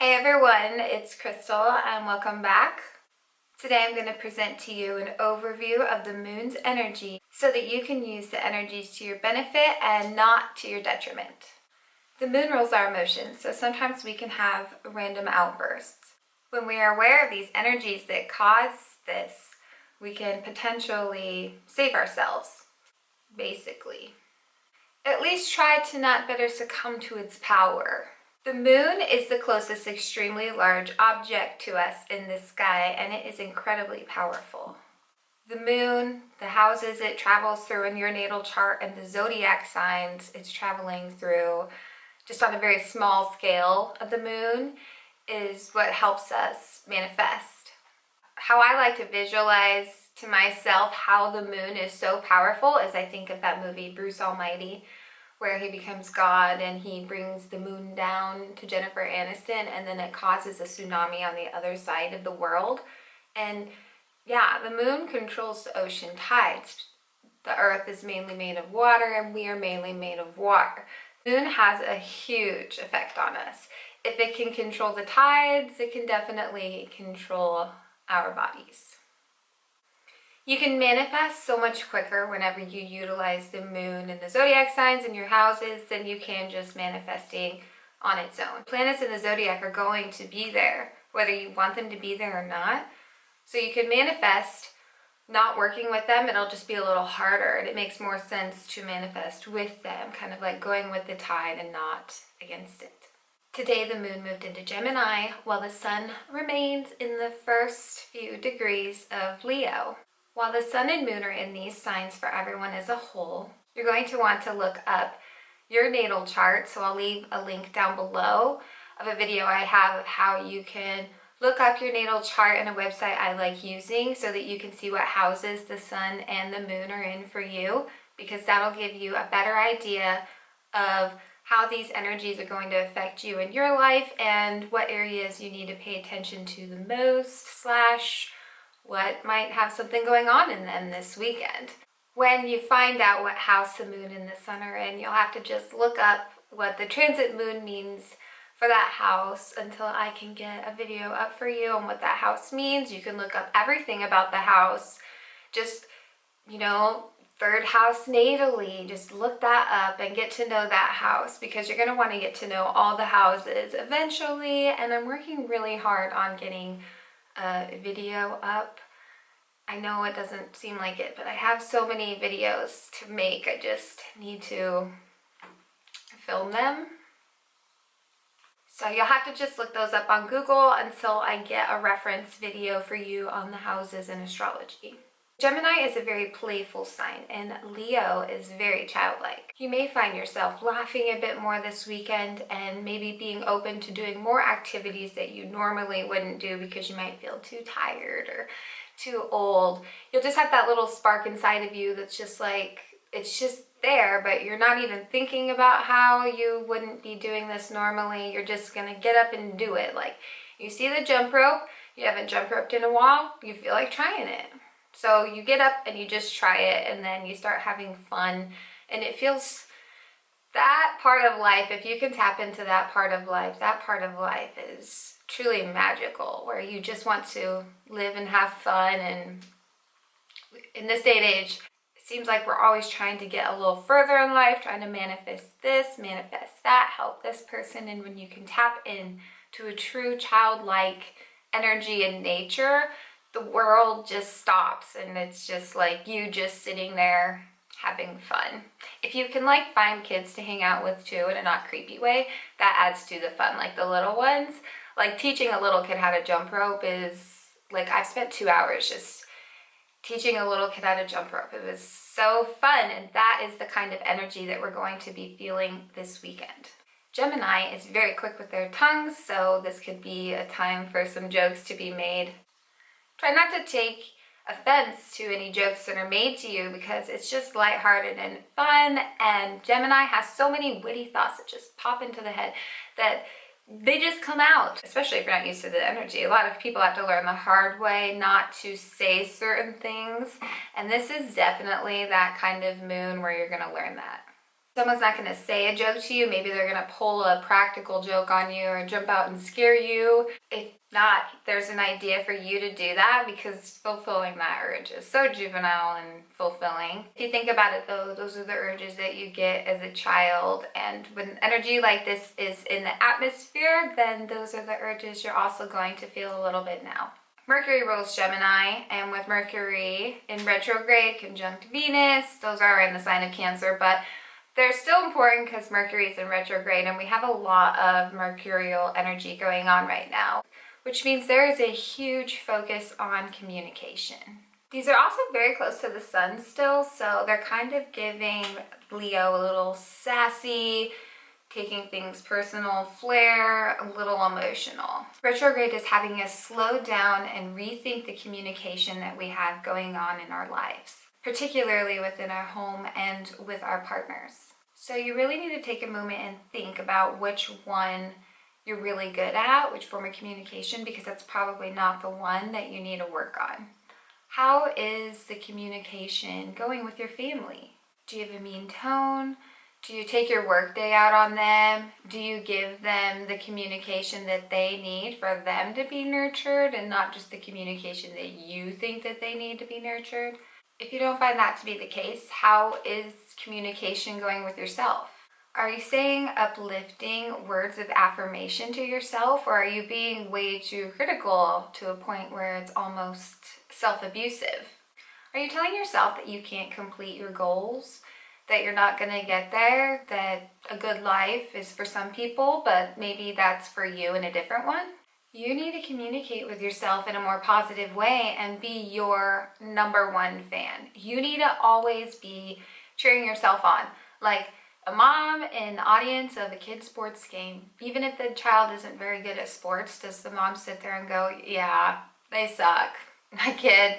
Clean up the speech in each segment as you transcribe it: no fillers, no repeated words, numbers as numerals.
Hey everyone, it's Crystal and welcome back. Today I'm going to present to you an overview of the moon's energy so that you can use the energies to your benefit and not to your detriment. The moon rules our emotions, so sometimes we can have random outbursts. When we are aware of these energies that cause this, we can potentially save ourselves, basically. At least try to not better succumb to its power. The moon is the closest extremely large object to us in the sky, and it is incredibly powerful. The moon, the houses it travels through in your natal chart, and the zodiac signs it's traveling through, just on a very small scale of the moon, is what helps us manifest. How I like to visualize to myself how the moon is so powerful is I think of that movie, Bruce Almighty, where he becomes God and he brings the moon down to Jennifer Aniston, and then it causes a tsunami on the other side of the world. And yeah, the moon controls the ocean tides. The earth is mainly made of water and we are mainly made of water. The moon has a huge effect on us. If it can control the tides, it can definitely control our bodies. You can manifest so much quicker whenever you utilize the moon and the zodiac signs in your houses than you can just manifesting on its own. Planets in the zodiac are going to be there, whether you want them to be there or not. So you can manifest not working with them, it'll just be a little harder, and it makes more sense to manifest with them, kind of like going with the tide and not against it. Today the moon moved into Gemini while the sun remains in the first few degrees of Leo. While the sun and moon are in these signs for everyone as a whole, you're going to want to look up your natal chart. So I'll leave a link down below of a video I have of how you can look up your natal chart and a website I like using so that you can see what houses the sun and the moon are in for you, because that'll give you a better idea of how these energies are going to affect you in your life and what areas you need to pay attention to the most, what might have something going on in them this weekend. When you find out what house the moon and the sun are in, you'll have to just look up what the transit moon means for that house until I can get a video up for you on what that house means. You can look up everything about the house, just, third house natally, just look that up and get to know that house, because you're going to want to get to know all the houses eventually, and I'm working really hard on getting a video up. I know it doesn't seem like it, but I have so many videos to make. I just need to film them. So you'll have to just look those up on Google until I get a reference video for you on the houses in astrology. Gemini is a very playful sign, and Leo is very childlike. You may find yourself laughing a bit more this weekend and maybe being open to doing more activities that you normally wouldn't do because you might feel too tired or too old. You'll just have that little spark inside of you that's just like, it's just there, but you're not even thinking about how you wouldn't be doing this normally. You're just gonna get up and do it. Like, you see the jump rope, you haven't jump roped in a while, you feel like trying it. So you get up and you just try it, and then you start having fun, and it feels, that part of life, if you can tap into that part of life is truly magical, where you just want to live and have fun. And in this day and age, it seems like we're always trying to get a little further in life, trying to manifest this, manifest that, help this person. And when you can tap in to a true childlike energy in nature, the world just stops, and it's just like you just sitting there having fun. If you can find kids to hang out with too in a not creepy way, that adds to the fun. Like the little ones, like teaching a little kid how to jump rope is like, I've spent 2 hours just teaching a little kid how to jump rope. It was so fun, and that is the kind of energy that we're going to be feeling this weekend. Gemini is very quick with their tongues, so this could be a time for some jokes to be made. Try not to take offense to any jokes that are made to you, because it's just lighthearted and fun, and Gemini has so many witty thoughts that just pop into the head that they just come out, especially if you're not used to the energy. A lot of people have to learn the hard way not to say certain things, and this is definitely that kind of moon where you're going to learn that. Someone's not going to say a joke to you. Maybe they're going to pull a practical joke on you or jump out and scare you. If not, there's an idea for you to do that, because fulfilling that urge is so juvenile and fulfilling. If you think about it though, those are the urges that you get as a child, and when energy like this is in the atmosphere, then those are the urges you're also going to feel a little bit now. Mercury rules Gemini, and with Mercury in retrograde conjunct Venus, those are in the sign of Cancer, but they're still important because Mercury is in retrograde and we have a lot of mercurial energy going on right now, which means there is a huge focus on communication. These are also very close to the sun still, so they're kind of giving Leo a little sassy, taking things personal flair, a little emotional. Retrograde is having us slow down and rethink the communication that we have going on in our lives, particularly within our home and with our partners. So you really need to take a moment and think about which one you're really good at, which form of communication, because that's probably not the one that you need to work on. How is the communication going with your family? Do you have a mean tone? Do you take your workday out on them? Do you give them the communication that they need for them to be nurtured and not just the communication that you think that they need to be nurtured? If you don't find that to be the case, how is communication going with yourself? Are you saying uplifting words of affirmation to yourself, or are you being way too critical to a point where it's almost self-abusive? Are you telling yourself that you can't complete your goals, that you're not going to get there, that a good life is for some people, but maybe that's for you in a different one? You need to communicate with yourself in a more positive way and be your number one fan. You need to always be cheering yourself on. Like a mom in the audience of a kid's sports game, even if the child isn't very good at sports, does the mom sit there and go, yeah, they suck. My kid,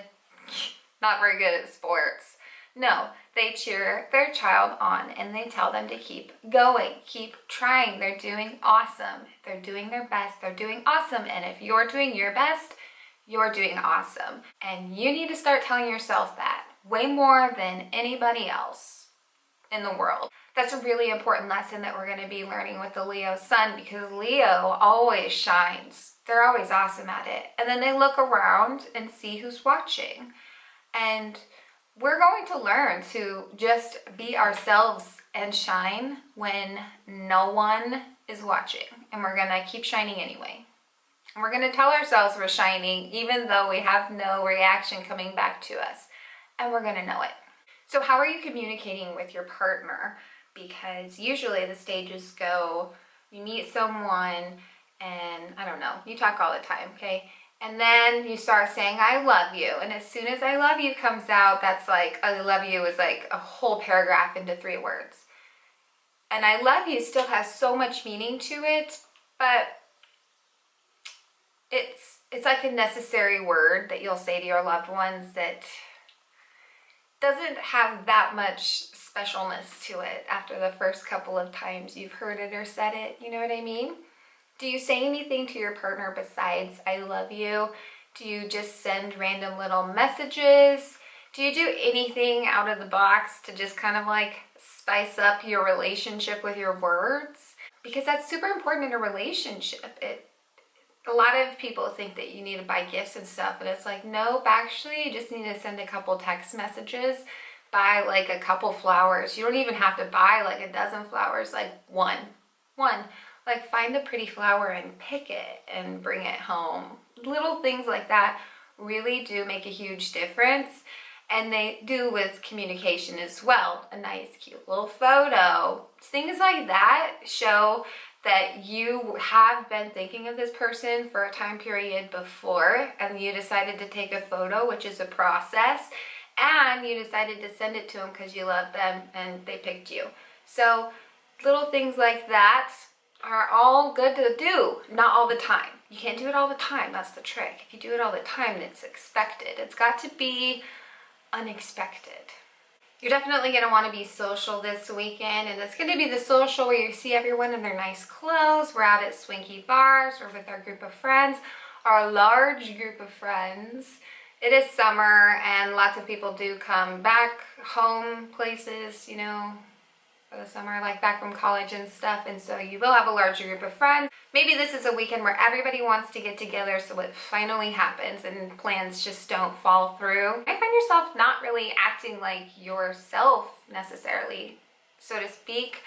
not very good at sports. No, they cheer their child on and they tell them to keep going, keep trying. They're doing awesome. They're doing their best. They're doing awesome. And if you're doing your best, you're doing awesome. And you need to start telling yourself that way more than anybody else in the world. That's a really important lesson that we're going to be learning with the Leo sun, because Leo always shines. They're always awesome at it. And then they look around and see who's watching. And we're going to learn to just be ourselves and shine when no one is watching. And we're going to keep shining anyway. And we're going to tell ourselves we're shining even though we have no reaction coming back to us. And we're going to know it. So how are you communicating with your partner? Because usually the stages go, you meet someone and I don't know, you talk all the time, okay? And then you start saying, I love you. And as soon as I love you comes out, that's like, I love you is like a whole paragraph into 3 words. And I love you still has so much meaning to it, but it's like a necessary word that you'll say to your loved ones that doesn't have that much specialness to it after the first couple of times you've heard it or said it. You know what I mean? Do you say anything to your partner besides I love you? Do you just send random little messages? Do you do anything out of the box to just kind of like spice up your relationship with your words? Because that's super important in a relationship. A lot of people think that you need to buy gifts and stuff, but it's like, nope, actually you just need to send a couple text messages, buy like a couple flowers. You don't even have to buy like a dozen flowers, like one. Like find a pretty flower and pick it and bring it home. Little things like that really do make a huge difference. And they do with communication as well. A nice cute little photo. Things like that show that you have been thinking of this person for a time period before and you decided to take a photo, which is a process, and you decided to send it to them because you love them and they picked you. So little things like that are all good to do, not all the time. You can't do it all the time, that's the trick. If you do it all the time, it's expected. It's got to be unexpected. You're definitely going to want to be social this weekend, and it's going to be the social where you see everyone in their nice clothes. We're out at swanky bars, we're with our group of friends, our large group of friends. It is summer and lots of people do come back home places, you know, for the summer, like back from college and stuff, and so you will have a larger group of friends. Maybe this is a weekend where everybody wants to get together, so it finally happens and plans just don't fall through. I find yourself not really acting like yourself necessarily, so to speak,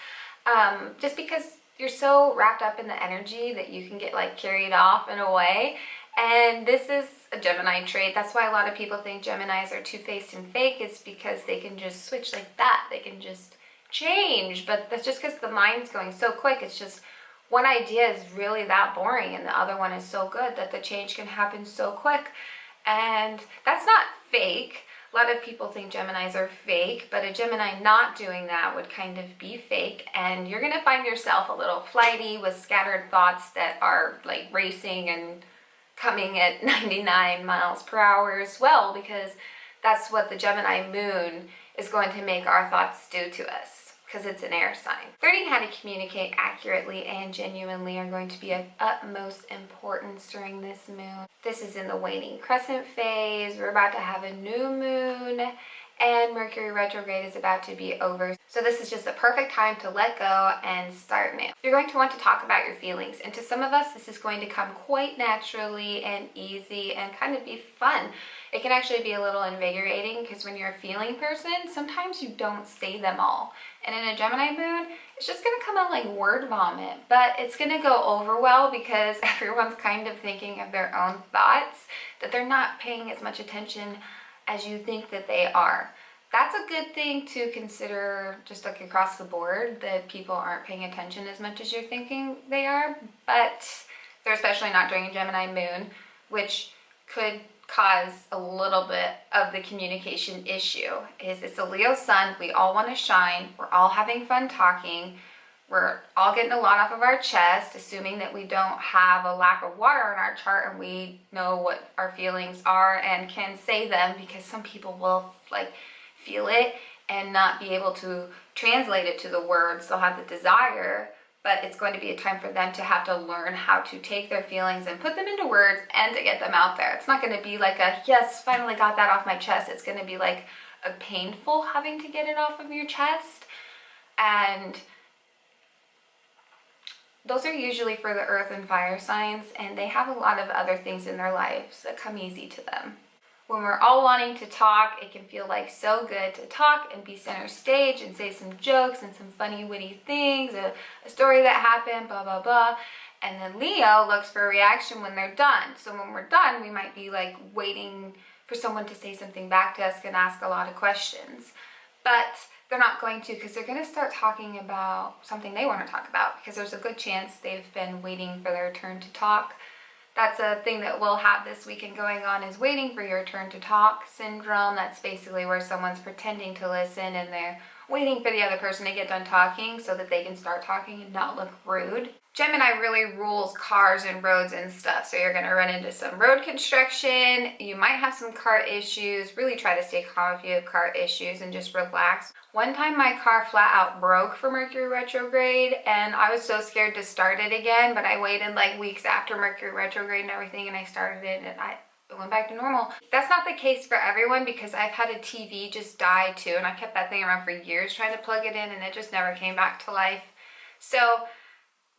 just because you're so wrapped up in the energy that you can get like carried off in a way. And this is a Gemini trait. That's why a lot of people think Geminis are two-faced and fake. It's because they can just switch like that. They can just change. But that's just because the mind's going so quick. It's just one idea is really that boring and the other one is so good that the change can happen so quick. And that's not fake. A lot of people think Geminis are fake, but a Gemini not doing that would kind of be fake, and you're going to find yourself a little flighty with scattered thoughts that are like racing and coming at 99 miles per hour as well, because that's what the Gemini moon is going to make our thoughts do to us, because it's an air sign. Learning how to communicate accurately and genuinely are going to be of utmost importance during this moon. This is in the waning crescent phase. We're about to have a new moon, and Mercury retrograde is about to be over. So this is just the perfect time to let go and start new. You're going to want to talk about your feelings, and to some of us this is going to come quite naturally and easy and kind of be fun. It can actually be a little invigorating, because when you're a feeling person, sometimes you don't say them all. And in a Gemini moon, it's just going to come out like word vomit, but it's going to go over well because everyone's kind of thinking of their own thoughts, that they're not paying as much attention as you think that they are. That's a good thing to consider, just like across the board, that people aren't paying attention as much as you're thinking they are, but they're especially not during a Gemini moon, which could cause a little bit of the communication issue. It's a Leo sun. We all want to shine. We're all having fun talking. We're all getting a lot off of our chest, assuming that we don't have a lack of water in our chart and we know what our feelings are and can say them, because some people will like feel it and not be able to translate it to the words. They'll have the desire, but it's going to be a time for them to have to learn how to take their feelings and put them into words and to get them out there. It's not going to be like a, yes, finally got that off my chest. It's going to be like a painful having to get it off of your chest. And those are usually for the earth and fire signs, and they have a lot of other things in their lives that come easy to them. When we're all wanting to talk, it can feel like so good to talk and be center stage and say some jokes and some funny witty things, a story that happened, blah, blah, blah. And then Leo looks for a reaction when they're done. So when we're done, we might be like waiting for someone to say something back to us and ask a lot of questions. But they're not going to, because they're going to start talking about something they want to talk about, because there's a good chance they've been waiting for their turn to talk. That's a thing that we'll have this weekend going on, is waiting for your turn to talk syndrome. That's basically where someone's pretending to listen and they're waiting for the other person to get done talking so that they can start talking and not look rude. Gemini really rules cars and roads and stuff, so you're going to run into some road construction. You might have some car issues. Really try to stay calm if you have car issues and just relax. One time my car flat out broke for Mercury retrograde, and I was so scared to start it again, but I waited like weeks after Mercury retrograde and everything, and I started it and it went back to normal. That's not the case for everyone, because I've had a TV just die too, and I kept that thing around for years trying to plug it in, and it just never came back to life. So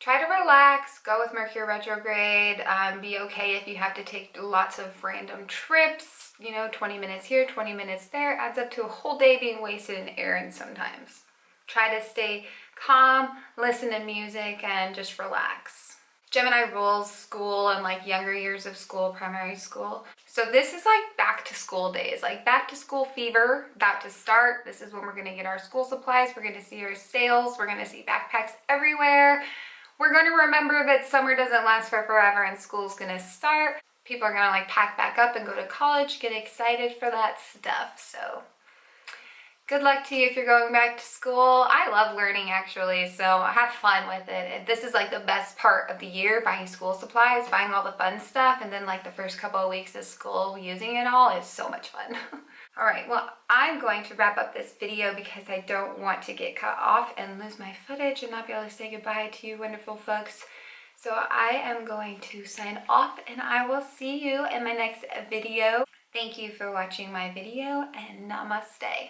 try to relax, go with Mercury retrograde, be okay if you have to take lots of random trips, you know, 20 minutes here, 20 minutes there, adds up to a whole day being wasted in errands sometimes. Try to stay calm, listen to music, and just relax. Gemini rules school and like younger years of school, primary school. So this is like back to school days, like back to school fever, about to start. This is when we're gonna get our school supplies. We're gonna see our sales. We're gonna see backpacks everywhere. We're going to remember that summer doesn't last for forever and school's going to start. People are going to like pack back up and go to college, get excited for that stuff. So good luck to you if you're going back to school. I love learning actually, so have fun with it. This is like the best part of the year, buying school supplies, buying all the fun stuff, and then like the first couple of weeks of school using it all is so much fun. All right, well, I'm going to wrap up this video because I don't want to get cut off and lose my footage and not be able to say goodbye to you wonderful folks. So I am going to sign off, and I will see you in my next video. Thank you for watching my video, and namaste.